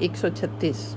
136।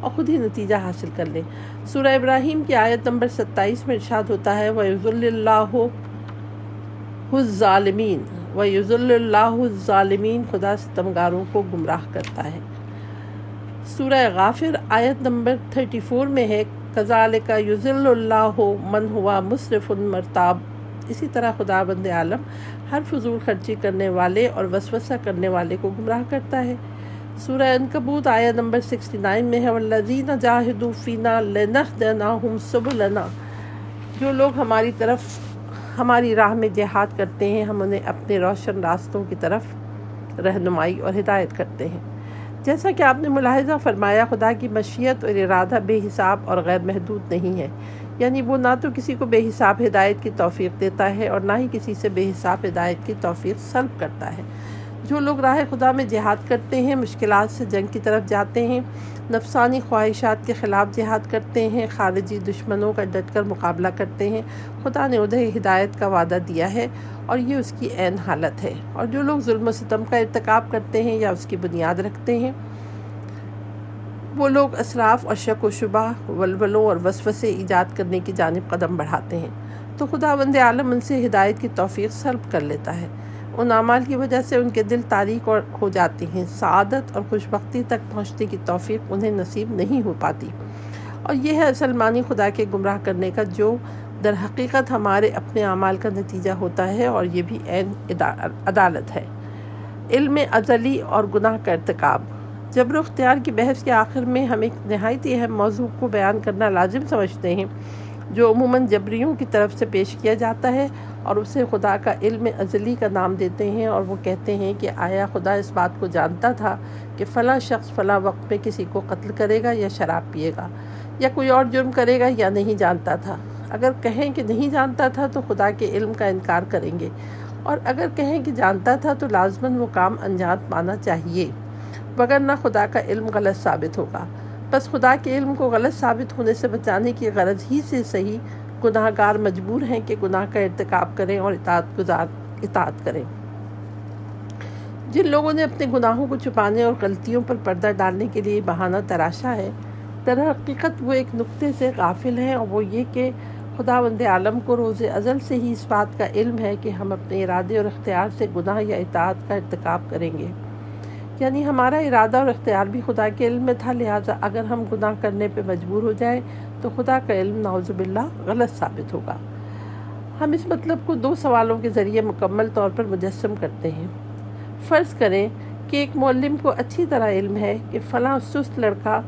اور خود ہی نتیجہ حاصل کر لیں۔ سورہ ابراہیم کی آیت نمبر 27 میں ارشاد ہوتا ہے وَيُضِلُّ اللَّهُ الظَّالِمِينَ وَيُضِلُّ اللَّهُ الظَّالِمِينَ، خدا ستمگاروں کو گمراہ کرتا ہے۔ سورہ غافر آیت نمبر 34 میں ہے كَذَلِكَ يُضِلُّ اللَّهُ مَنْ هُوَ مُسْرِفٌ مرتاب۔ اسی طرح خدا بند عالم ہر فضول خرچی کرنے والے اور وسوسہ کرنے والے کو گمراہ کرتا ہے۔ سورہ عنکبوت آیت نمبر 69 میں ہے وَالَّذِينَ جَاهَدُوا فِينَا لَنَهْدِيَنَّهُمْ سُبُلَنَا، جو لوگ ہماری راہ میں جہاد کرتے ہیں ہم انہیں اپنے روشن راستوں کی طرف رہنمائی اور ہدایت کرتے ہیں۔ جیسا کہ آپ نے ملاحظہ فرمایا خدا کی مشیت اور ارادہ بے حساب اور غیر محدود نہیں ہے، یعنی وہ نہ تو کسی کو بے حساب ہدایت کی توفیق دیتا ہے اور نہ ہی کسی سے بے حساب ہدایت کی توفیق سلب کرتا ہے۔ جو لوگ راہ خدا میں جہاد کرتے ہیں، مشکلات سے جنگ کی طرف جاتے ہیں، نفسانی خواہشات کے خلاف جہاد کرتے ہیں، خارجی دشمنوں کا ڈٹ کر مقابلہ کرتے ہیں، خدا نے انہیں ہدایت کا وعدہ دیا ہے اور یہ اس کی عین حالت ہے۔ اور جو لوگ ظلم و ستم کا ارتکاب کرتے ہیں یا اس کی بنیاد رکھتے ہیں، وہ لوگ اسراف اور شک و شبہ، ولولوں اور وسوسے ایجاد کرنے کی جانب قدم بڑھاتے ہیں، تو خدا بند عالم ان سے ہدایت کی توفیق سلب کر لیتا ہے۔ ان اعمال کی وجہ سے ان کے دل تاریک ہو جاتے ہیں، سعادت اور خوشبختی تک پہنچنے کی توفیق انہیں نصیب نہیں ہو پاتی۔ اور یہ ہے اصل معنی خدا کے گمراہ کرنے کا، جو در حقیقت ہمارے اپنے اعمال کا نتیجہ ہوتا ہے، اور یہ بھی عین عدالت ہے۔ علم ازلی اور گناہ کا ارتکاب۔ جبر و اختیار کی بحث کے آخر میں ہم ایک نہایت اہم موضوع کو بیان کرنا لازم سمجھتے ہیں، جو عموماً جبریوں کی طرف سے پیش کیا جاتا ہے اور اسے خدا کا علم ازلی کا نام دیتے ہیں، اور وہ کہتے ہیں کہ آیا خدا اس بات کو جانتا تھا کہ فلاں شخص فلاں وقت میں کسی کو قتل کرے گا یا شراب پیے گا یا کوئی اور جرم کرے گا، یا نہیں جانتا تھا؟ اگر کہیں کہ نہیں جانتا تھا تو خدا کے علم کا انکار کریں گے، اور اگر کہیں کہ جانتا تھا تو لازماً وہ کام انجام پانا چاہیے، وگرنہ خدا کا علم غلط ثابت ہوگا۔ بس خدا کے علم کو غلط ثابت ہونے سے بچانے کی غرض ہی سے صحیح گناہ گار مجبور ہیں کہ گناہ کا ارتکاب کریں اور اطاعت کریں۔ جن لوگوں نے اپنے گناہوں کو چھپانے اور غلطیوں پر پردہ ڈالنے کے لیے بہانہ تراشا ہے، در حقیقت وہ ایک نقطے سے غافل ہیں، اور وہ یہ کہ خداوند عالم کو روز ازل سے ہی اس بات کا علم ہے کہ ہم اپنے ارادے اور اختیار سے گناہ یا اطاعت کا ارتکاب کریں گے، یعنی ہمارا ارادہ اور اختیار بھی خدا کے علم میں تھا، لہٰذا اگر ہم گناہ کرنے پہ مجبور ہو جائیں تو خدا کا علم نعوذ باللہ غلط ثابت ہوگا۔ ہم اس مطلب کو دو سوالوں کے ذریعے مکمل طور پر مجسم کرتے ہیں۔ فرض کریں کہ ایک معلم کو اچھی طرح علم ہے کہ فلاں سست لڑکا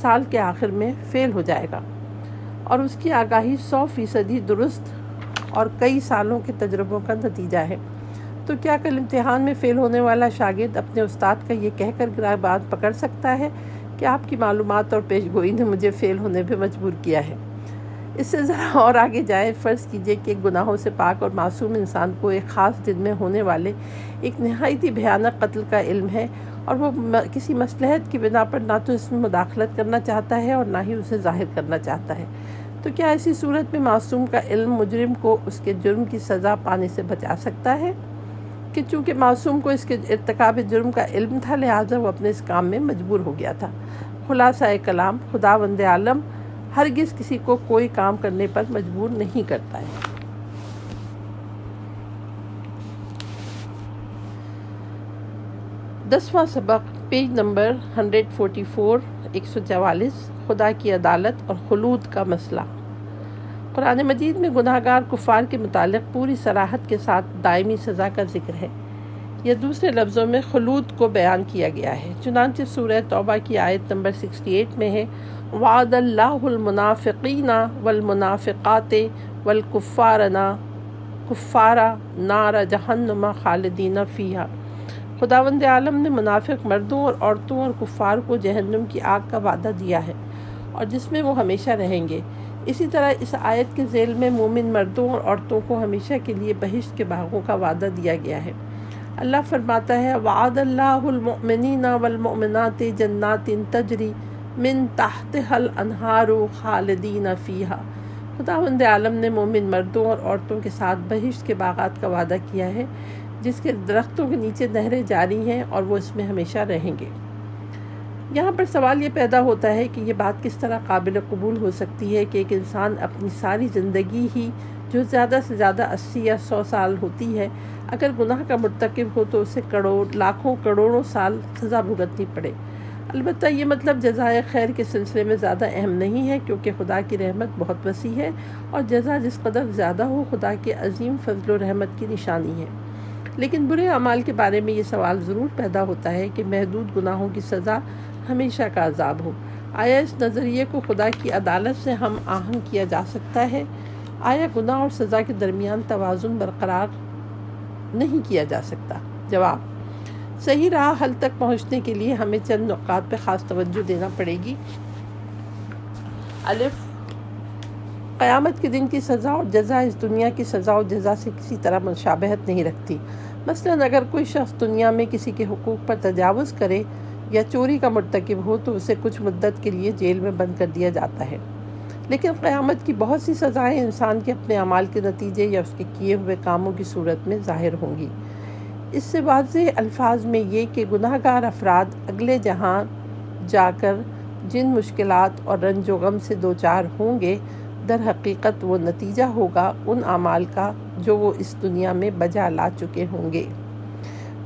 سال کے آخر میں فیل ہو جائے گا، اور اس کی آگاہی 100% درست اور کئی سالوں کے تجربوں کا نتیجہ ہے، تو کیا کل امتحان میں فیل ہونے والا شاگرد اپنے استاد کا یہ کہہ کر گریباں پکڑ سکتا ہے کہ آپ کی معلومات اور پیش گوئی نے مجھے فیل ہونے پہ مجبور کیا ہے؟ اس سے ذرا اور آگے جائیں، فرض کیجئے کہ گناہوں سے پاک اور معصوم انسان کو ایک خاص دن میں ہونے والے ایک نہایت ہی بھیانک قتل کا علم ہے، اور وہ کسی مصلحت کی بنا پر نہ تو اس میں مداخلت کرنا چاہتا ہے اور نہ ہی اسے ظاہر کرنا چاہتا ہے، تو کیا ایسی صورت میں معصوم کا علم مجرم کو اس کے جرم کی سزا پانے سے بچا سکتا ہے؟ کہ چونکہ معصوم کو اس کے ارتکاب جرم کا علم تھا، لہٰذا وہ اپنے اس کام میں مجبور ہو گیا تھا۔ خلاصہ کلام، خداوند عالم ہرگز کسی کو کوئی کام کرنے پر مجبور نہیں کرتا ہے۔ 10واں سبق، پیج نمبر 144، 144، خدا کی عدالت اور خلود کا مسئلہ۔ قرآن مجید میں گناہ گار کفار کے متعلق پوری صراحت کے ساتھ دائمی سزا کا ذکر ہے، یا دوسرے لفظوں میں خلود کو بیان کیا گیا ہے۔ چنانچہ سورہ توبہ کی آیت نمبر 68 میں ہے وعد اللہ المنافقین والمنافقات والکفار نار جہنم خالدین فیہا۔ خداوند عالم نے منافق مردوں اور عورتوں اور کفار کو جہنم کی آگ کا وعدہ دیا ہے، اور جس میں وہ ہمیشہ رہیں گے۔ اسی طرح اس آیت کے ذیل میں مومن مردوں اور عورتوں کو ہمیشہ کے لیے بہشت کے باغوں کا وعدہ دیا گیا ہے۔ اللہ فرماتا ہے وعد اللہ المؤمنین والمؤمنات جنات تجری من تحتها الانہار خالدین فیہا۔ خداوند عالم نے مومن مردوں اور عورتوں کے ساتھ بہشت کے باغات کا وعدہ کیا ہے، جس کے درختوں کے نیچے نہریں جاری ہیں، اور وہ اس میں ہمیشہ رہیں گے۔ یہاں پر سوال یہ پیدا ہوتا ہے کہ یہ بات کس طرح قابل قبول ہو سکتی ہے کہ ایک انسان اپنی ساری زندگی ہی جو زیادہ سے زیادہ 80 یا 100 سال ہوتی ہے، اگر گناہ کا مرتکب ہو تو اسے لاکھوں کروڑوں سال سزا بھگتنی پڑے۔ البتہ یہ مطلب جزائے خیر کے سلسلے میں زیادہ اہم نہیں ہے، کیونکہ خدا کی رحمت بہت وسیع ہے اور جزا جس قدر زیادہ ہو خدا کے عظیم فضل و رحمت کی نشانی ہے۔ لیکن برے اعمال کے بارے میں یہ سوال ضرور پیدا ہوتا ہے کہ محدود گناہوں کی سزا ہمیشہ کا عذاب ہو۔ آیا اس نظریے کو خدا کی عدالت سے ہم آہنگ کیا جا سکتا ہے؟ آیا گناہ اور سزا کے درمیان توازن برقرار نہیں کیا جا سکتا؟ جواب: صحیح راہ حل تک پہنچنے کے لیے ہمیں چند نکات پہ خاص توجہ دینا پڑے گی۔ الف، قیامت کے دن کی سزا اور جزا اس دنیا کی سزا اور جزا سے کسی طرح مشابہت نہیں رکھتی۔ مثلاً اگر کوئی شخص دنیا میں کسی کے حقوق پر تجاوز کرے یا چوری کا مرتکب ہو تو اسے کچھ مدت کے لیے جیل میں بند کر دیا جاتا ہے، لیکن قیامت کی بہت سی سزائیں انسان کے اپنے اعمال کے نتیجے یا اس کے کیے ہوئے کاموں کی صورت میں ظاہر ہوں گی۔ اس سے واضح الفاظ میں یہ کہ گناہ گار افراد اگلے جہاں جا کر جن مشکلات اور رنج و غم سے دوچار ہوں گے، در حقیقت وہ نتیجہ ہوگا ان اعمال کا جو وہ اس دنیا میں بجا لا چکے ہوں گے۔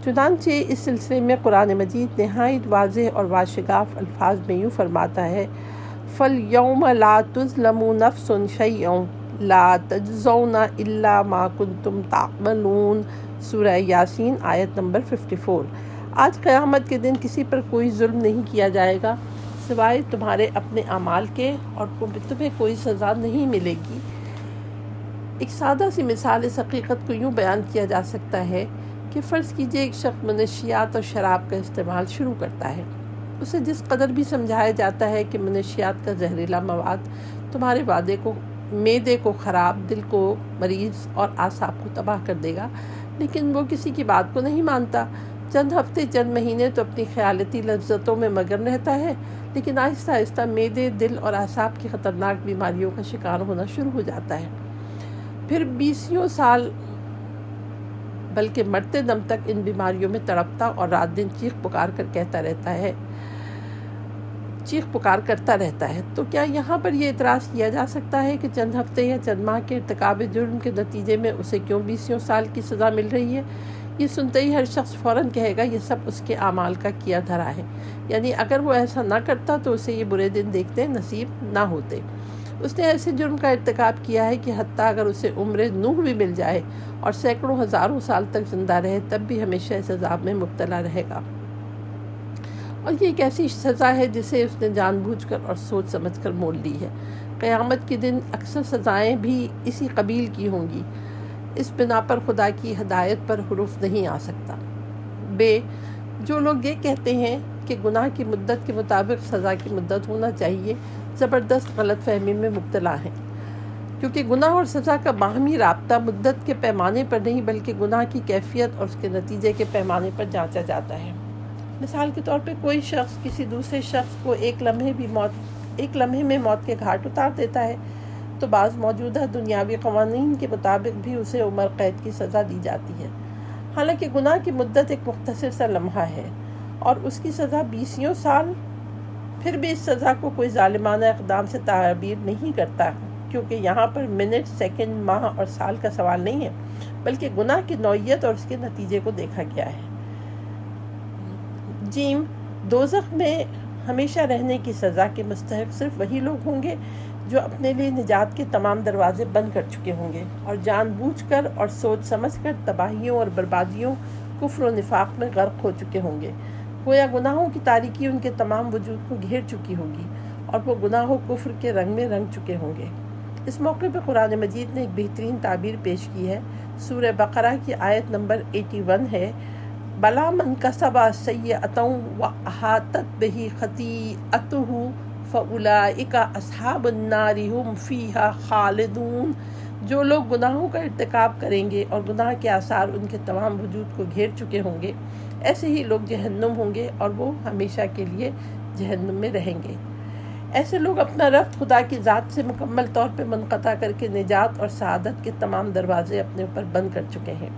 چنانچہ اس سلسلے میں قرآن مجید نہایت واضح اور واشگاف الفاظ میں یوں فرماتا ہے: فَالْيَوْمَ لَا تُظْلَمُ نَفْسٌ شَيْئًا لَا تَجْزَوْنَ إِلَّا مَا كُنْتُمْ تَعْمَلُونَ، سورہ یاسین آیت نمبر 54۔ آج قیامت کے دن کسی پر کوئی ظلم نہیں کیا جائے گا سوائے تمہارے اپنے اعمال کے، اور تمہیں کوئی سزا نہیں ملے گی۔ ایک سادہ سی مثال اس حقیقت کو یوں بیان کیا جا سکتا ہے کہ فرض کیجئے ایک شخص منشیات اور شراب کا استعمال شروع کرتا ہے۔ اسے جس قدر بھی سمجھایا جاتا ہے کہ منشیات کا زہریلا مواد تمہارے معدے کو خراب، دل کو مریض اور اعصاب کو تباہ کر دے گا، لیکن وہ کسی کی بات کو نہیں مانتا۔ چند ہفتے چند مہینے تو اپنی خیالتی لذتوں میں مگن رہتا ہے، لیکن آہستہ آہستہ معدے، دل اور اعصاب کی خطرناک بیماریوں کا شکار ہونا شروع ہو جاتا ہے۔ پھر 20 سال بلکہ مرتے دم تک ان بیماریوں میں تڑپتا اور رات دن چیخ پکار کرتا رہتا ہے۔ تو کیا یہاں پر یہ اعتراض کیا جا سکتا ہے کہ چند ہفتے یا چند ماہ کے ارتکاب جرم کے نتیجے میں اسے کیوں 20 سال کی سزا مل رہی ہے؟ یہ سنتے ہی ہر شخص فوراً کہے گا یہ سب اس کے اعمال کا کیا دھرا ہے، یعنی اگر وہ ایسا نہ کرتا تو اسے یہ برے دن دیکھتے نصیب نہ ہوتے۔ اس نے ایسے جرم کا ارتکاب کیا ہے کہ حتیٰ اگر اسے عمر نوح بھی مل جائے اور سینکڑوں ہزاروں سال تک زندہ رہے تب بھی ہمیشہ اس عذاب میں مبتلا رہے گا۔ اور یہ ایک ایسی سزا ہے جسے اس نے جان بوجھ کر اور سوچ سمجھ کر مول لی ہے۔ قیامت کے دن اکثر سزائیں بھی اسی قبیل کی ہوں گی۔ اس بنا پر خدا کی ہدایت پر حروف نہیں آ سکتا۔ جو لوگ یہ کہتے ہیں کہ گناہ کی مدت کے مطابق سزا کی مدت ہونا چاہیے، زبردست غلط فہمی میں مبتلا ہیں، کیونکہ گناہ اور سزا کا باہمی رابطہ مدت کے پیمانے پر نہیں بلکہ گناہ کی کیفیت اور اس کے نتیجے کے پیمانے پر جانچا جاتا ہے۔ مثال کے طور پہ کوئی شخص کسی دوسرے شخص کو ایک لمحے میں موت کے گھاٹ اتار دیتا ہے تو بعض موجودہ دنیاوی قوانین کے مطابق بھی اسے عمر قید کی سزا دی جاتی ہے، حالانکہ گناہ کی مدت ایک مختصر سا لمحہ ہے اور اس کی سزا 20 سال۔ پھر بھی اس سزا کو کوئی ظالمانہ اقدام سے تعبیر نہیں کرتا، کیونکہ یہاں پر منٹ، سیکنڈ، ماہ اور سال کا سوال نہیں ہے بلکہ گناہ کی نوعیت اور اس کے نتیجے کو دیکھا گیا ہے۔ دوزخ میں ہمیشہ رہنے کی سزا کے مستحق صرف وہی لوگ ہوں گے جو اپنے لیے نجات کے تمام دروازے بند کر چکے ہوں گے اور جان بوجھ کر اور سوچ سمجھ کر تباہیوں اور بربادیوں، کفر و نفاق میں غرق ہو چکے ہوں گے۔ گویا گناہوں کی تاریکی ان کے تمام وجود کو گھیر چکی ہوگی اور وہ گناہ و کفر کے رنگ میں رنگ چکے ہوں گے۔ اس موقع پہ قرآن مجید نے ایک بہترین تعبیر پیش کی ہے۔ سورہ بقرہ کی آیت نمبر 81 ہے: بلا من کسب سیئۃ واحاطت بہ خطیئتہ فاولئک اصحاب النار هم فیہا خالدون۔ جو لوگ گناہوں کا ارتکاب کریں گے اور گناہ کے آثار ان کے تمام وجود کو گھیر چکے ہوں گے، ایسے ہی لوگ جہنم ہوں گے اور وہ ہمیشہ کے لیے جہنم میں رہیں گے۔ ایسے لوگ اپنا ربط خدا کی ذات سے مکمل طور پہ منقطع کر کے نجات اور سعادت کے تمام دروازے اپنے اوپر بند کر چکے ہیں۔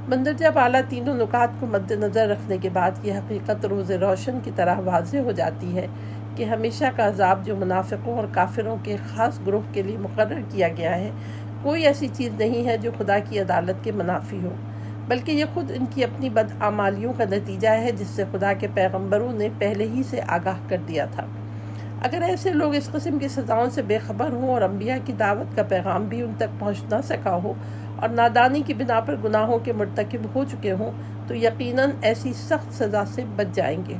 مندرجہ بالا تینوں نکات کو مد نظر رکھنے کے بعد یہ حقیقت روز روشن کی طرح واضح ہو جاتی ہے کہ ہمیشہ کا عذاب جو منافقوں اور کافروں کے خاص گروہ کے لیے مقرر کیا گیا ہے کوئی ایسی چیز نہیں ہے جو خدا کی عدالت کے منافی ہو، بلکہ یہ خود ان کی اپنی بدعمالیوں کا نتیجہ ہے جس سے خدا کے پیغمبروں نے پہلے ہی سے آگاہ کر دیا تھا۔ اگر ایسے لوگ اس قسم کی سزاؤں سے بے خبر ہوں اور انبیاء کی دعوت کا پیغام بھی ان تک پہنچ نہ سکا ہو اور نادانی کی بنا پر گناہوں کے مرتکب ہو چکے ہوں تو یقیناً ایسی سخت سزا سے بچ جائیں گے۔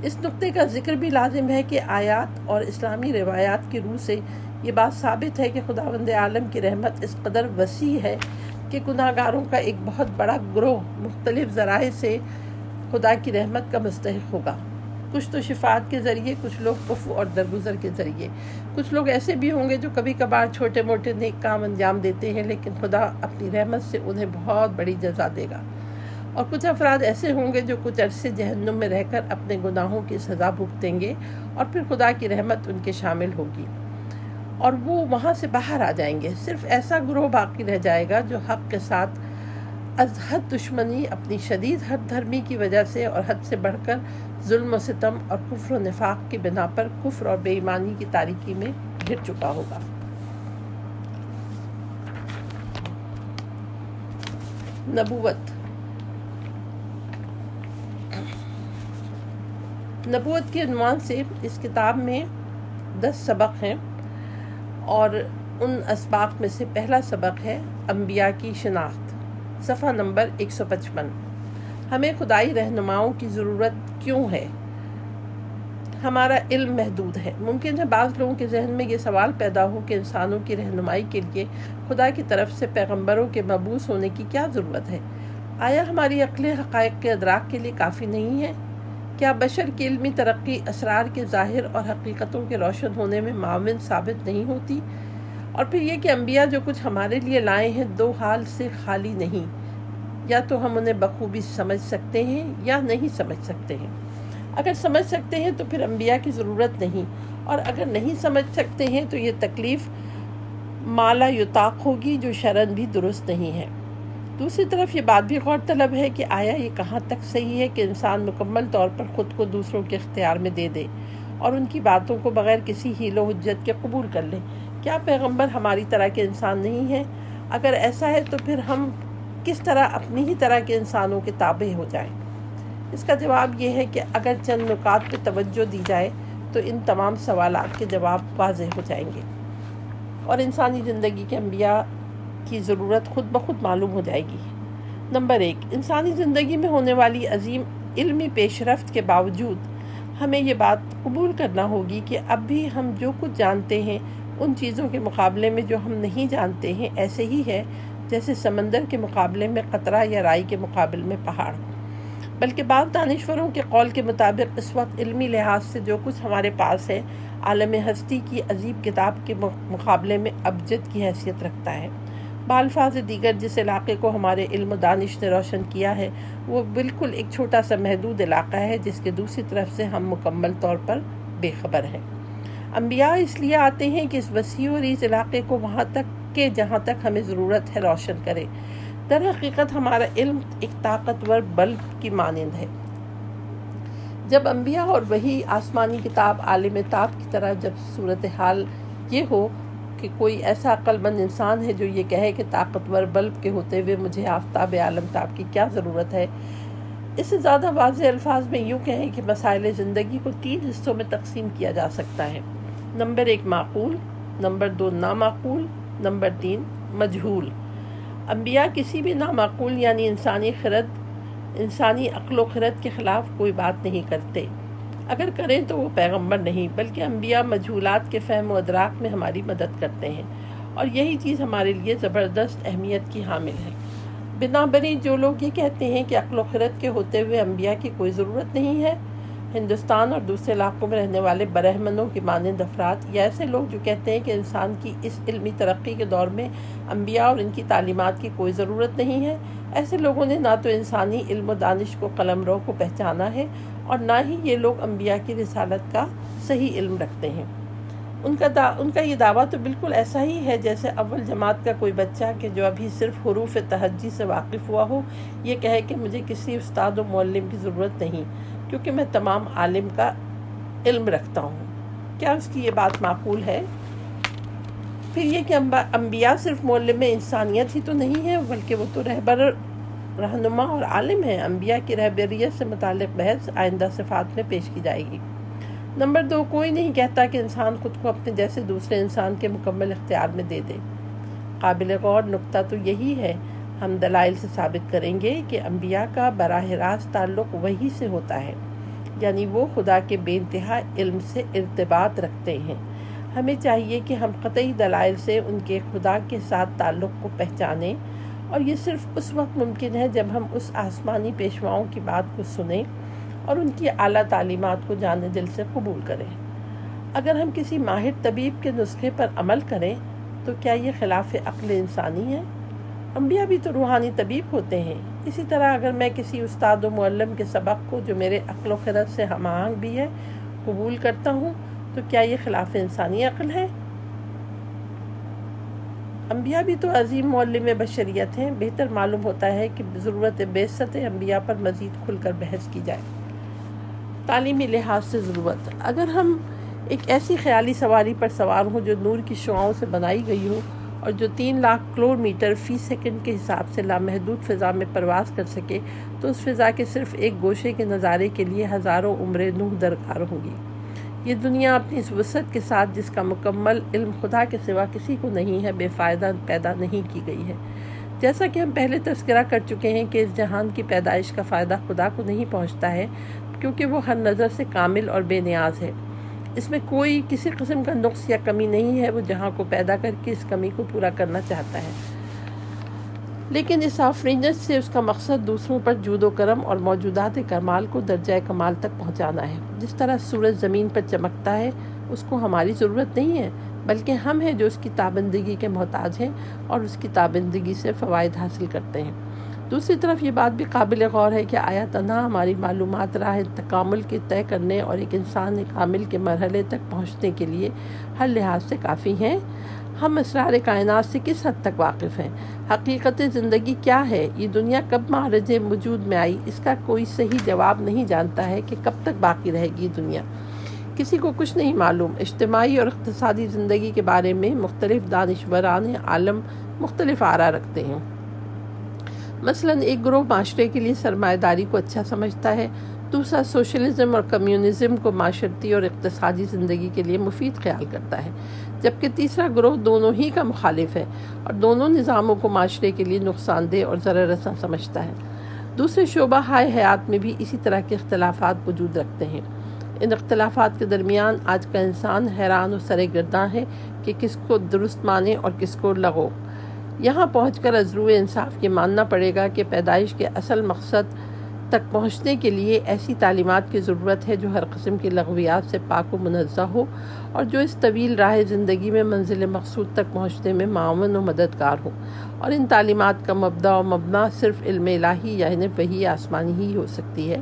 اس نقطے کا ذکر بھی لازم ہے کہ آیات اور اسلامی روایات کی روح سے یہ بات ثابت ہے کہ خداوند عالم کی رحمت اس قدر وسیع ہے کہ گناہ گاروں کا ایک بہت بڑا گروہ مختلف ذرائع سے خدا کی رحمت کا مستحق ہوگا۔ کچھ تو شفاعت کے ذریعے، کچھ لوگ عفو اور درگزر کے ذریعے، کچھ لوگ ایسے بھی ہوں گے جو کبھی کبھار چھوٹے موٹے نیک کام انجام دیتے ہیں لیکن خدا اپنی رحمت سے انہیں بہت بڑی جزا دے گا، اور کچھ افراد ایسے ہوں گے جو کچھ عرصے جہنم میں رہ کر اپنے گناہوں کی سزا بھگتیں گے اور پھر خدا کی رحمت ان کے شامل ہوگی اور وہ وہاں سے باہر آ جائیں گے۔ صرف ایسا گروہ باقی رہ جائے گا جو حق کے ساتھ از حد دشمنی، اپنی شدید حد دھرمی کی وجہ سے اور حد سے بڑھ کر ظلم و ستم اور کفر و نفاق کی بنا پر کفر اور بے ایمانی کی تاریکی میں گر چکا ہوگا۔ نبوت کے عنوان سے اس کتاب میں 10 سبق ہیں، اور ان اسباق میں سے پہلا سبق ہے انبیاء کی شناخت، صفحہ نمبر 155۔ ہمیں خدائی رہنماؤں کی ضرورت کیوں ہے؟ ہمارا علم محدود ہے۔ ممکن ہے بعض لوگوں کے ذہن میں یہ سوال پیدا ہو کہ انسانوں کی رہنمائی کے لیے خدا کی طرف سے پیغمبروں کے مبعوث ہونے کی کیا ضرورت ہے؟ آیا ہماری عقلیں حقائق کے ادراک کے لیے کافی نہیں ہیں؟ کیا بشر کی علمی ترقی اسرار کے ظاہر اور حقیقتوں کے روشن ہونے میں معاون ثابت نہیں ہوتی؟ اور پھر یہ کہ انبیاء جو کچھ ہمارے لیے لائے ہیں دو حال سے خالی نہیں، یا تو ہم انہیں بخوبی سمجھ سکتے ہیں یا نہیں سمجھ سکتے ہیں۔ اگر سمجھ سکتے ہیں تو پھر انبیاء کی ضرورت نہیں، اور اگر نہیں سمجھ سکتے ہیں تو یہ تکلیف مالا یطاق ہوگی جو شرعاً بھی درست نہیں ہے۔ دوسری طرف یہ بات بھی غور طلب ہے کہ آیا یہ کہاں تک صحیح ہے کہ انسان مکمل طور پر خود کو دوسروں کے اختیار میں دے دے اور ان کی باتوں کو بغیر کسی حیل و حجت کے قبول کر لے؟ کیا پیغمبر ہماری طرح کے انسان نہیں ہیں؟ اگر ایسا ہے تو پھر ہم کس طرح اپنی ہی طرح کے انسانوں کے تابع ہو جائیں؟ اس کا جواب یہ ہے کہ اگر چند نکات پہ توجہ دی جائے تو ان تمام سوالات کے جواب واضح ہو جائیں گے اور انسانی زندگی کے انبیاء کی ضرورت خود بخود معلوم ہو جائے گی۔ نمبر 1، انسانی زندگی میں ہونے والی عظیم علمی پیش رفت کے باوجود ہمیں یہ بات قبول کرنا ہوگی کہ اب بھی ہم جو کچھ جانتے ہیں ان چیزوں کے مقابلے میں جو ہم نہیں جانتے ہیں ایسے ہی ہے جیسے سمندر کے مقابلے میں قطرہ یا رائی کے مقابل میں پہاڑ۔ بلکہ بعض دانشوروں کے قول کے مطابق اس وقت علمی لحاظ سے جو کچھ ہمارے پاس ہے عالم ہستی کی عجیب کتاب کے مقابلے میں ابجد کی حیثیت رکھتا ہے۔ بالفاظ دیگر جس علاقے کو ہمارے علم و دانش نے روشن کیا ہے وہ بالکل ایک چھوٹا سا محدود علاقہ ہے جس کے دوسری طرف سے ہم مکمل طور پر بے خبر ہیں۔ انبیاء اس لیے آتے ہیں کہ اس وسیع و عریض علاقے کو وہاں تک کہ جہاں تک ہمیں ضرورت ہے روشن کرے۔ در حقیقت ہمارا علم ایک طاقتور بلب کی مانند ہے۔ جب انبیاء اور وہی آسمانی کتاب عالم تاب کی طرح جب صورتحال یہ ہو کہ کوئی ایسا عقل مند انسان ہے جو یہ کہے کہ طاقتور بلب کے ہوتے ہوئے مجھے آفتاب عالم تاب کی کیا ضرورت ہے، اس سے زیادہ واضح الفاظ میں یوں کہیں کہ مسائل زندگی کو 3 حصوں میں تقسیم کیا جا سکتا ہے۔ نمبر 1 معقول، نمبر 2 نامعقول، نمبر 3 مجہول۔ انبیاء کسی بھی نامعقول یعنی انسانی عقل و خرد کے خلاف کوئی بات نہیں کرتے، اگر کریں تو وہ پیغمبر نہیں بلکہ انبیاء مجہولات کے فہم و ادراک میں ہماری مدد کرتے ہیں، اور یہی چیز ہمارے لیے زبردست اہمیت کی حامل ہے۔ بنابراین جو لوگ یہ کہتے ہیں کہ عقل و خرد کے ہوتے ہوئے انبیاء کی کوئی ضرورت نہیں ہے، ہندوستان اور دوسرے علاقوں میں رہنے والے برہمنوں کی مانند افراد یا ایسے لوگ جو کہتے ہیں کہ انسان کی اس علمی ترقی کے دور میں انبیاء اور ان کی تعلیمات کی کوئی ضرورت نہیں ہے، ایسے لوگوں نے نہ تو انسانی علم و دانش کو قلمرو کو پہچانا ہے اور نہ ہی یہ لوگ انبیاء کی رسالت کا صحیح علم رکھتے ہیں۔ ان کا یہ دعویٰ تو بالکل ایسا ہی ہے جیسے اول جماعت کا کوئی بچہ کہ جو ابھی صرف حروف تہجی سے واقف ہوا ہو یہ کہے کہ مجھے کسی استاد و معلم کی ضرورت نہیں کیونکہ میں تمام عالم کا علم رکھتا ہوں۔ کیا اس کی یہ بات معقول ہے؟ پھر یہ کہ انبیاء صرف معلم انسانیت ہی تو نہیں ہے بلکہ وہ تو رہبر، رہنما اور عالم ہیں۔ انبیاء کی رہبریت سے متعلق بحث آئندہ صفات میں پیش کی جائے گی۔ نمبر 2، کوئی نہیں کہتا کہ انسان خود کو اپنے جیسے دوسرے انسان کے مکمل اختیار میں دے دے۔ قابل غور نکتہ تو یہی ہے، ہم دلائل سے ثابت کریں گے کہ انبیاء کا براہ راست تعلق وحی سے ہوتا ہے، یعنی وہ خدا کے بے انتہا علم سے ارتباط رکھتے ہیں۔ ہمیں چاہیے کہ ہم قطعی دلائل سے ان کے خدا کے ساتھ تعلق کو پہچانیں، اور یہ صرف اس وقت ممکن ہے جب ہم اس آسمانی پیشواؤں کی بات کو سنیں اور ان کی اعلیٰ تعلیمات کو جان دل سے قبول کریں۔ اگر ہم کسی ماہر طبیب کے نسخے پر عمل کریں تو کیا یہ خلاف عقل انسانی ہے؟ انبیاء بھی تو روحانی طبیب ہوتے ہیں۔ اسی طرح اگر میں کسی استاد و معلم کے سبق کو جو میرے عقل و خرد سے ہم آہنگ بھی ہے قبول کرتا ہوں تو کیا یہ خلاف انسانی عقل ہے؟ انبیاء بھی تو عظیم معلم بشریت ہیں۔ بہتر معلوم ہوتا ہے کہ ضرورت بعثت انبیاء پر مزید کھل کر بحث کی جائے۔ تعلیمی لحاظ سے ضرورت، اگر ہم ایک ایسی خیالی سواری پر سوار ہوں جو نور کی شعاؤں سے بنائی گئی ہو اور جو 3 لاکھ کلو میٹر فی سیکنڈ کے حساب سے لامحدود فضا میں پرواز کر سکے تو اس فضا کے صرف ایک گوشے کے نظارے کے لیے ہزاروں عمریں نوح درکار ہوں گی۔ یہ دنیا اپنی اس وسعت کے ساتھ جس کا مکمل علم خدا کے سوا کسی کو نہیں ہے بے فائدہ پیدا نہیں کی گئی ہے۔ جیسا کہ ہم پہلے تذکرہ کر چکے ہیں کہ اس جہان کی پیدائش کا فائدہ خدا کو نہیں پہنچتا ہے کیونکہ وہ ہر نظر سے کامل اور بے نیاز ہے۔ اس میں کوئی کسی قسم کا نقص یا کمی نہیں ہے، وہ جہاں کو پیدا کر کے اس کمی کو پورا کرنا چاہتا ہے، لیکن اس آفرینش سے اس کا مقصد دوسروں پر جود و کرم اور موجودات کمال کو درجہ کمال تک پہنچانا ہے۔ جس طرح سورج زمین پر چمکتا ہے اس کو ہماری ضرورت نہیں ہے بلکہ ہم ہیں جو اس کی تابندگی کے محتاج ہیں اور اس کی تابندگی سے فوائد حاصل کرتے ہیں۔ دوسری طرف یہ بات بھی قابل غور ہے کہ آیا تنہا ہماری معلومات راہ تکامل کے طے کرنے اور ایک انسان کامل کے مرحلے تک پہنچنے کے لیے ہر لحاظ سے کافی ہیں؟ ہم اسرار کائنات سے کس حد تک واقف ہیں؟ حقیقت زندگی کیا ہے؟ یہ دنیا کب معرض وجود میں آئی؟ اس کا کوئی صحیح جواب نہیں جانتا ہے کہ کب تک باقی رہے گی دنیا۔ کسی کو کچھ نہیں معلوم۔ اجتماعی اور اقتصادی زندگی کے بارے میں مختلف دانشوران عالم مختلف آراء رکھتے ہیں۔ مثلا ایک گروہ معاشرے کے لیے سرمایہ داری کو اچھا سمجھتا ہے، دوسرا سوشلزم اور کمیونزم کو معاشرتی اور اقتصادی زندگی کے لیے مفید خیال کرتا ہے، جبکہ تیسرا گروہ دونوں ہی کا مخالف ہے اور دونوں نظاموں کو معاشرے کے لیے نقصان دہ اور ضرر رساں سمجھتا ہے۔ دوسرے شعبہ ہائے حیات میں بھی اسی طرح کے اختلافات وجود رکھتے ہیں۔ ان اختلافات کے درمیان آج کا انسان حیران و سرگرداں ہے کہ کس کو درست مانے اور کس کو لغو۔ یہاں پہنچ کر از روئے انصاف یہ ماننا پڑے گا کہ پیدائش کے اصل مقصد تک پہنچنے کے لیے ایسی تعلیمات کی ضرورت ہے جو ہر قسم کی لغویات سے پاک و منزہ ہو اور جو اس طویل راہ زندگی میں منزل مقصود تک پہنچنے میں معاون و مددگار ہو، اور ان تعلیمات کا مبدا و مبنا صرف علم الہی یعنی وحی آسمانی ہی ہو سکتی ہے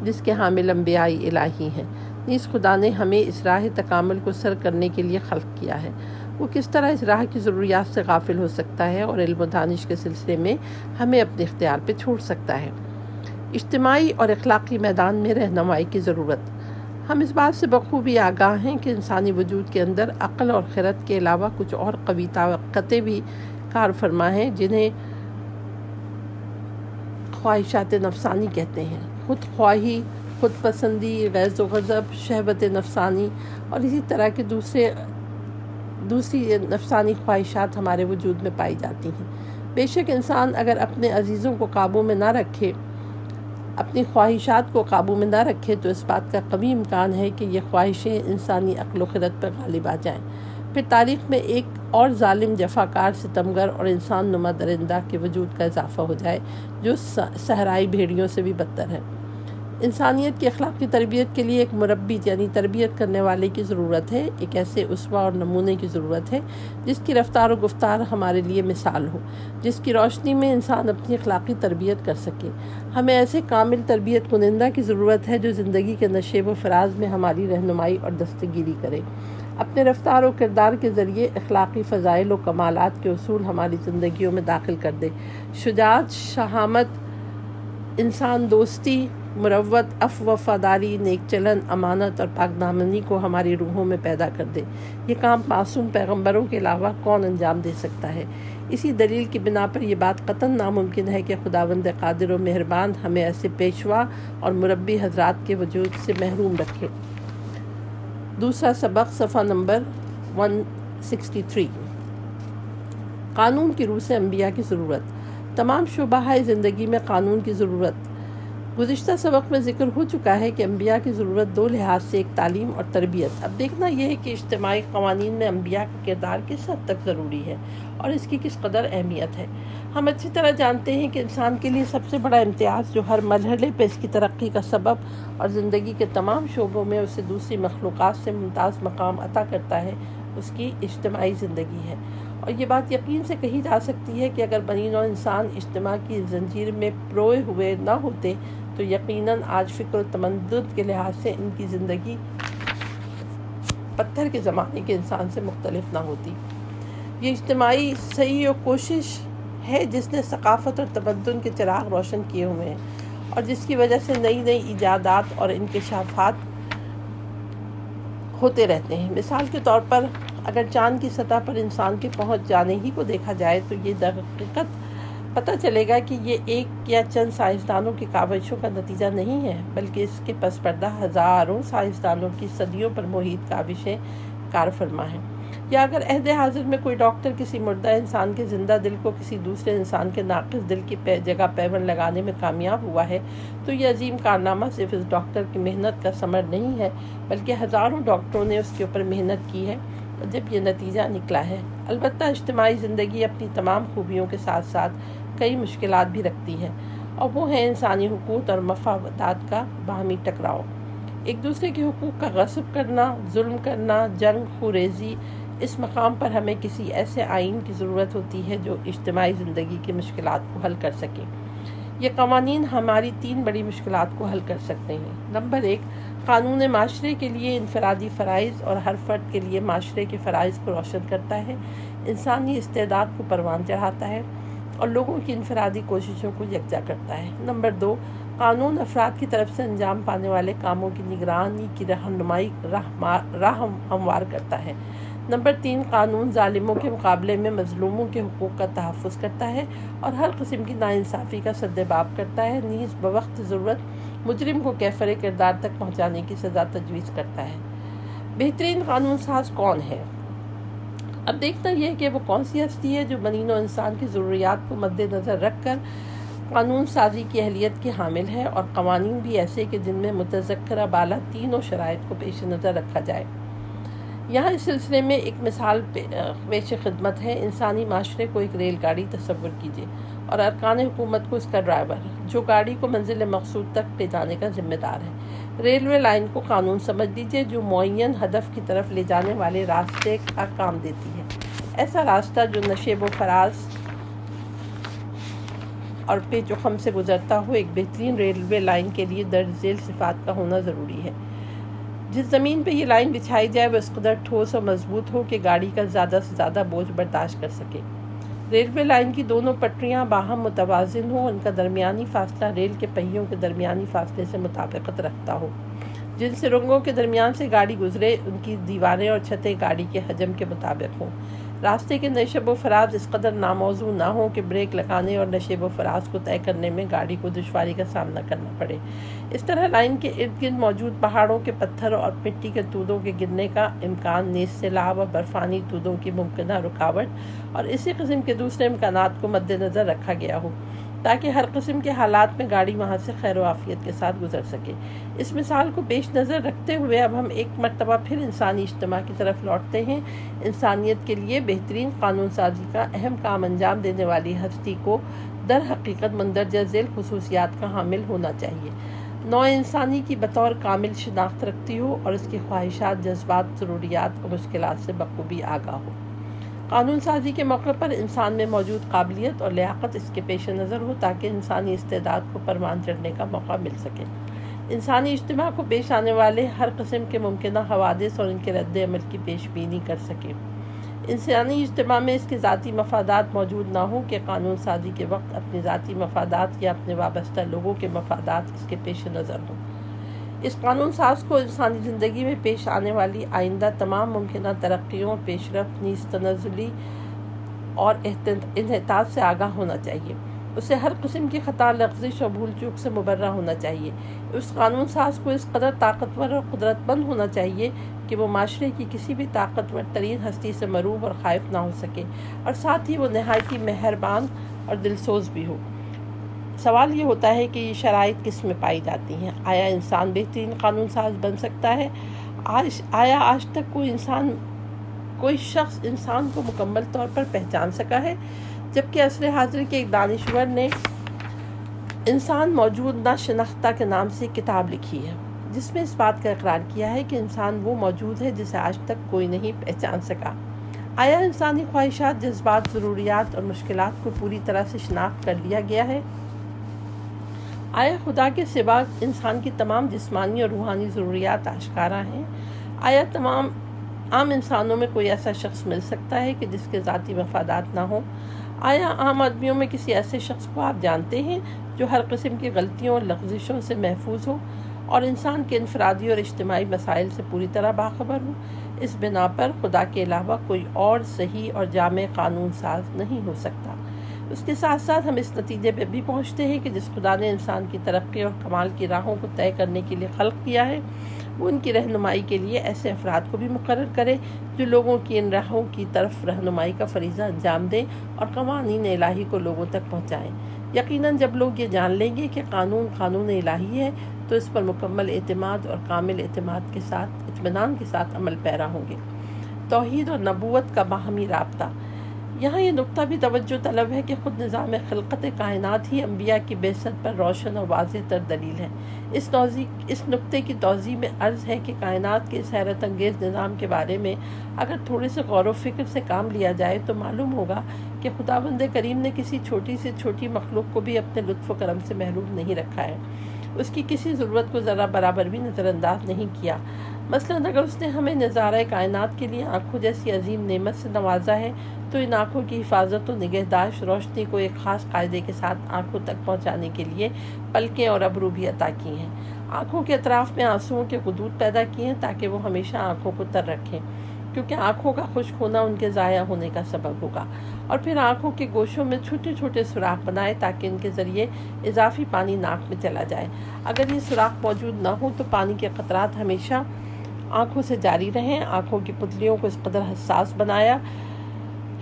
جس کے حامل انبیاء الہی ہیں۔ نیز خدا نے ہمیں اس راہ تکامل کو سر کرنے کے لیے خلق کیا ہے۔ وہ کس طرح اس راہ کی ضروریات سے غافل ہو سکتا ہے اور علم و دانش کے سلسلے میں ہمیں اپنے اختیار پہ چھوڑ سکتا ہے؟ اجتماعی اور اخلاقی میدان میں رہنمائی کی ضرورت۔ ہم اس بات سے بخوبی آگاہ ہیں کہ انسانی وجود کے اندر عقل اور خرد کے علاوہ کچھ اور قوی طاقتیں بھی کار فرما ہیں جنہیں خواہشات نفسانی کہتے ہیں۔ خود خواہی، خود پسندی، غیظ و غضب، شہوت نفسانی اور اسی طرح کے دوسری نفسانی خواہشات ہمارے وجود میں پائی جاتی ہیں۔ بے شک انسان اگر اپنے عزیزوں کو قابو میں نہ رکھے، اپنی خواہشات کو قابو میں نہ رکھے تو اس بات کا قوی امکان ہے کہ یہ خواہشیں انسانی عقل و خرد پر غالب آ جائیں۔ پھر تاریخ میں ایک اور ظالم، جفاکار، ستمگر اور انسان نما درندہ کے وجود کا اضافہ ہو جائے جو صحرائی بھیڑیوں سے بھی بدتر ہے۔ انسانیت کی اخلاقی تربیت کے لیے ایک مربی یعنی تربیت کرنے والے کی ضرورت ہے، ایک ایسے اسوہ اور نمونے کی ضرورت ہے جس کی رفتار و گفتار ہمارے لیے مثال ہو، جس کی روشنی میں انسان اپنی اخلاقی تربیت کر سکے۔ ہمیں ایسے کامل تربیت کنندہ کی ضرورت ہے جو زندگی کے نشیب و فراز میں ہماری رہنمائی اور دستگیری کرے۔ اپنے رفتار و کردار کے ذریعے اخلاقی فضائل و کمالات کے اصول ہماری زندگیوں میں داخل کر دے۔ شجاعت، شہامت، انسان دوستی، مروت، عفو، وفاداری، نیک چلن، امانت اور پاک دامنی کو ہماری روحوں میں پیدا کر دے۔ یہ کام معصوم پیغمبروں کے علاوہ کون انجام دے سکتا ہے؟ اسی دلیل کی بنا پر یہ بات قطعاً ناممکن ہے کہ خداوند قادر و مہربان ہمیں ایسے پیشوا اور مربی حضرات کے وجود سے محروم رکھے۔ دوسرا سبق، صفحہ نمبر 163۔ قانون کی روح سے انبیاء کی ضرورت۔ تمام شعبہ زندگی میں قانون کی ضرورت۔ گزشتہ سبق میں ذکر ہو چکا ہے کہ انبیاء کی ضرورت دو لحاظ سے، ایک تعلیم اور تربیت۔ اب دیکھنا یہ ہے کہ اجتماعی قوانین میں انبیاء کا کردار کس حد تک ضروری ہے اور اس کی کس قدر اہمیت ہے۔ ہم اچھی طرح جانتے ہیں کہ انسان کے لیے سب سے بڑا امتیاز جو ہر مرحلے پہ اس کی ترقی کا سبب اور زندگی کے تمام شعبوں میں اسے دوسری مخلوقات سے ممتاز مقام عطا کرتا ہے، اس کی اجتماعی زندگی ہے۔ اور یہ بات یقین سے کہی جا سکتی ہے کہ اگر بنی نوع انسان اجتماع کی زنجیر میں پروئے ہوئے نہ ہوتے تو یقیناً آج فکر و تمدد کے لحاظ سے ان کی زندگی پتھر کے زمانے کے انسان سے مختلف نہ ہوتی۔ یہ اجتماعی سعی و کوشش ہے جس نے ثقافت اور تمدن کے چراغ روشن کیے ہوئے ہیں اور جس کی وجہ سے نئی نئی ایجادات اور انکشافات ہوتے رہتے ہیں۔ مثال کے طور پر اگر چاند کی سطح پر انسان کے پہنچ جانے ہی کو دیکھا جائے تو یہ درحقیقت پتہ چلے گا کہ یہ ایک یا چند سائنسدانوں کی کاوشوں کا نتیجہ نہیں ہے، بلکہ اس کے پس پردہ ہزاروں سائنسدانوں کی صدیوں پر محیط کاوشیں کار فرما ہیں۔ یا اگر عہد حاضر میں کوئی ڈاکٹر کسی مردہ انسان کے زندہ دل کو کسی دوسرے انسان کے ناقص دل کی جگہ پیوند لگانے میں کامیاب ہوا ہے تو یہ عظیم کارنامہ صرف اس ڈاکٹر کی محنت کا ثمر نہیں ہے، بلکہ ہزاروں ڈاکٹروں نے اس کے اوپر محنت کی ہے جب یہ نتیجہ نکلا ہے۔ البتہ اجتماعی زندگی اپنی تمام خوبیوں کے ساتھ ساتھ کئی مشکلات بھی رکھتی ہے، اور وہ ہیں انسانی حقوق اور مفادات کا باہمی ٹکراؤ، ایک دوسرے کے حقوق کا غصب کرنا، ظلم کرنا، جنگ خوریزی۔ اس مقام پر ہمیں کسی ایسے آئین کی ضرورت ہوتی ہے جو اجتماعی زندگی کی مشکلات کو حل کر سکے۔ یہ قوانین ہماری تین بڑی مشکلات کو حل کر سکتے ہیں۔ نمبر 1، قانون معاشرے کے لیے انفرادی فرائض اور ہر فرد کے لیے معاشرے کے فرائض کو روشن کرتا ہے، انسانی استعداد کو پروان چڑھاتا ہے اور لوگوں کی انفرادی کوششوں کو یکجا کرتا ہے۔ نمبر 2، قانون افراد کی طرف سے انجام پانے والے کاموں کی نگرانی کی رہنمائی راہ ہموار کرتا ہے۔ نمبر 3، قانون ظالموں کے مقابلے میں مظلوموں کے حقوق کا تحفظ کرتا ہے اور ہر قسم کی ناانصافی کا سدباب کرتا ہے، نیز بوقت ضرورت مجرم کو کیفر کردار تک پہنچانے کی سزا تجویز کرتا ہے۔ بہترین قانون ساز کون ہے؟ اب دیکھنا یہ ہے کہ وہ کون سی ہستی ہے جو بنی نوع انسان کی ضروریات کو مد نظر رکھ کر قانون سازی کی اہلیت کی حامل ہے، اور قوانین بھی ایسے کہ جن میں متذکرہ بالا تینوں شرائط کو پیش نظر رکھا جائے۔ یہاں اس سلسلے میں ایک مثال پیش خدمت ہے۔ انسانی معاشرے کو ایک ریل گاڑی تصور کیجیے اور ارکان حکومت کو اس کا ڈرائیور، جو گاڑی کو منزل مقصود تک لے جانے کا ذمہ دار ہے۔ ریلوے لائن کو قانون سمجھ لیجیے جو معین ہدف کی طرف لے جانے والے راستے کا کام دیتی ہے۔ ایسا راستہ جو نشیب و فراز اور پیچ و خم سے گزرتا ہو ایک بہترین ریلوے لائن کے لیے درج ذیل صفات کا ہونا ضروری ہے۔ جس زمین پہ یہ لائن بچھائی جائے وہ اس قدر ٹھوس اور مضبوط ہو کہ گاڑی کا زیادہ سے زیادہ بوجھ برداشت کر سکے۔ ریلوے لائن کی دونوں پٹریاں باہم متوازن ہوں، ان کا درمیانی فاصلہ ریل کے پہیوں کے درمیانی فاصلے سے مطابقت رکھتا ہو۔ جن سرنگوں کے درمیان سے گاڑی گزرے ان کی دیواریں اور چھتیں گاڑی کے حجم کے مطابق ہوں۔ راستے کے نشیب و فراز اس قدر ناموزوں نہ ہوں کہ بریک لگانے اور نشیب و فراز کو طے کرنے میں گاڑی کو دشواری کا سامنا کرنا پڑے۔ اس طرح لائن کے ارد گرد موجود پہاڑوں کے پتھر اور مٹی کے تودوں کے گرنے کا امکان، نیز سیلاب اور برفانی تودوں کی ممکنہ رکاوٹ اور اسی قسم کے دوسرے امکانات کو مد نظر رکھا گیا ہو تاکہ ہر قسم کے حالات میں گاڑی وہاں سے خیر و عافیت کے ساتھ گزر سکے۔ اس مثال کو پیش نظر رکھتے ہوئے اب ہم ایک مرتبہ پھر انسانی اجتماع کی طرف لوٹتے ہیں۔ انسانیت کے لیے بہترین قانون سازی کا اہم کام انجام دینے والی ہستی کو در حقیقت مندرجہ ذیل خصوصیات کا حامل ہونا چاہیے۔ نوع انسانی کی بطور کامل شناخت رکھتی ہو اور اس کی خواہشات، جذبات، ضروریات اور مشکلات سے بخوبی آگاہ ہو۔ قانون سازی کے موقع پر انسان میں موجود قابلیت اور لیاقت اس کے پیش نظر ہو تاکہ انسانی استعداد کو پروان چڑھنے کا موقع مل سکے۔ انسانی اجتماع کو پیش آنے والے ہر قسم کے ممکنہ حوادث اور ان کے رد عمل کی پیش بینی کر سکے۔ انسانی اجتماع میں اس کے ذاتی مفادات موجود نہ ہوں کہ قانون سازی کے وقت اپنے ذاتی مفادات یا اپنے وابستہ لوگوں کے مفادات اس کے پیش نظر ہوں۔ اس قانون ساز کو انسانی زندگی میں پیش آنے والی آئندہ تمام ممکنہ ترقیوں اور پیش رفت نیز تنزلی اور انحطاط سے آگاہ ہونا چاہیے۔ اسے ہر قسم کی خطا، لغزش اور بھول چوک سے مبرہ ہونا چاہیے۔ اس قانون ساز کو اس قدر طاقتور اور قدرت مند ہونا چاہیے کہ وہ معاشرے کی کسی بھی طاقتور ترین ہستی سے مروب اور خائف نہ ہو سکے، اور ساتھ ہی وہ نہایت ہی مہربان اور دلسوز بھی ہو۔ سوال یہ ہوتا ہے کہ یہ شرائط کس میں پائی جاتی ہیں؟ آیا انسان بہترین قانون ساز بن سکتا ہے؟ آیا آج تک کوئی شخص انسان کو مکمل طور پر پہچان سکا ہے؟ جبکہ عصر حاضر کے ایک دانشور نے انسان موجود نہ شناختہ کے نام سے کتاب لکھی ہے، جس میں اس بات کا اقرار کیا ہے کہ انسان وہ موجود ہے جسے آج تک کوئی نہیں پہچان سکا۔ آیا انسانی خواہشات، جذبات، ضروریات اور مشکلات کو پوری طرح سے شناخت کر لیا گیا ہے؟ آیا خدا کے سوا انسان کی تمام جسمانی اور روحانی ضروریات آشکارا ہیں؟ آیا تمام عام انسانوں میں کوئی ایسا شخص مل سکتا ہے کہ جس کے ذاتی مفادات نہ ہوں؟ آیا عام آدمیوں میں کسی ایسے شخص کو آپ جانتے ہیں جو ہر قسم کی غلطیوں اور لغزشوں سے محفوظ ہو اور انسان کے انفرادی اور اجتماعی مسائل سے پوری طرح باخبر ہو؟ اس بنا پر خدا کے علاوہ کوئی اور صحیح اور جامع قانون ساز نہیں ہو سکتا۔ اس کے ساتھ ساتھ ہم اس نتیجے پہ بھی پہنچتے ہیں کہ جس خدا نے انسان کی ترقی اور کمال کی راہوں کو طے کرنے کے لیے خلق کیا ہے، وہ ان کی رہنمائی کے لیے ایسے افراد کو بھی مقرر کرے جو لوگوں کی ان راہوں کی طرف رہنمائی کا فریضہ انجام دیں اور قوانین الہی کو لوگوں تک پہنچائیں۔ یقیناً جب لوگ یہ جان لیں گے کہ قانون الہی ہے تو اس پر مکمل اعتماد اور کامل اطمینان کے ساتھ عمل پیرا ہوں گے۔ توحید اور نبوت کا باہمی رابطہ۔ یہاں یہ نقطہ بھی توجہ طلب ہے کہ خود نظام خلقت کائنات ہی انبیاء کی بعثت پر روشن اور واضح تر دلیل ہے۔ اس نقطے کی توضیح میں عرض ہے کہ کائنات کے اس حیرت انگیز نظام کے بارے میں اگر تھوڑے سے غور و فکر سے کام لیا جائے تو معلوم ہوگا کہ خداوند کریم نے کسی چھوٹی سے چھوٹی مخلوق کو بھی اپنے لطف و کرم سے محروم نہیں رکھا ہے، اس کی کسی ضرورت کو ذرا برابر بھی نظر انداز نہیں کیا۔ مثلاً اگر اس نے ہمیں نظارہ کائنات کے لیے آنکھوں جیسی عظیم نعمت سے نوازا ہے تو ان آنکھوں کی حفاظت و نگہداشت، روشنی کو ایک خاص قاعدے کے ساتھ آنکھوں تک پہنچانے کے لیے پلکیں اور ابرو بھی عطا کی ہیں۔ آنکھوں کے اطراف میں آنسوؤں کے خدود پیدا کیے ہیں تاکہ وہ ہمیشہ آنکھوں کو تر رکھیں، کیونکہ آنکھوں کا خشک ہونا ان کے ضائع ہونے کا سبب ہوگا، اور پھر آنکھوں کے گوشوں میں چھوٹے چھوٹے سوراخ بنائے تاکہ ان کے ذریعے اضافی پانی ناک میں چلا جائے۔ اگر یہ سوراخ موجود نہ ہو تو پانی کے قطرات ہمیشہ آنکھوں سے جاری رہیں۔ آنکھوں کی پتلیوں کو اس قدر حساس بنایا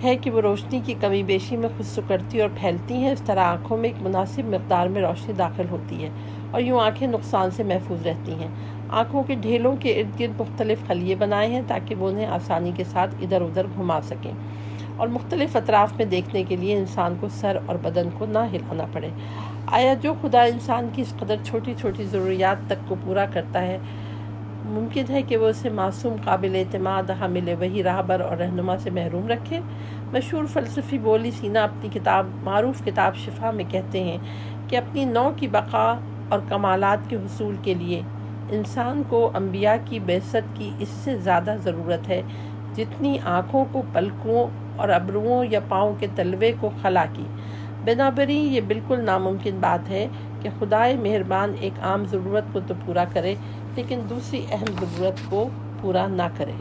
ہے کہ وہ روشنی کی کمی بیشی میں خود سکڑتی اور پھیلتی ہیں۔ اس طرح آنکھوں میں ایک مناسب مقدار میں روشنی داخل ہوتی ہے اور یوں آنکھیں نقصان سے محفوظ رہتی ہیں۔ آنکھوں کے ڈھیلوں کے ارد گرد مختلف خلیے بنائے ہیں تاکہ وہ انہیں آسانی کے ساتھ ادھر ادھر گھما سکیں اور مختلف اطراف میں دیکھنے کے لیے انسان کو سر اور بدن کو نہ ہلانا پڑے۔ آیا جو خدا انسان کی اس قدر چھوٹی چھوٹی ضروریات تک کو پورا کرتا ہے، ممکن ہے کہ وہ اسے معصوم، قابل اعتماد، حامل وحی راہبر اور رہنما سے محروم رکھے؟ مشہور فلسفی بولی سینا اپنی معروف کتاب شفا میں کہتے ہیں کہ اپنی نوع کی بقا اور کمالات کے حصول کے لیے انسان کو انبیاء کی بعثت کی اس سے زیادہ ضرورت ہے جتنی آنکھوں کو پلکوں اور ابروؤں یا پاؤں کے تلوے کو خلا کی۔ بنابراین یہ بالکل ناممکن بات ہے کہ خدائے مہربان ایک عام ضرورت کو تو پورا کرے لیکن دوسری اہم ضرورت کو پورا نہ کرے۔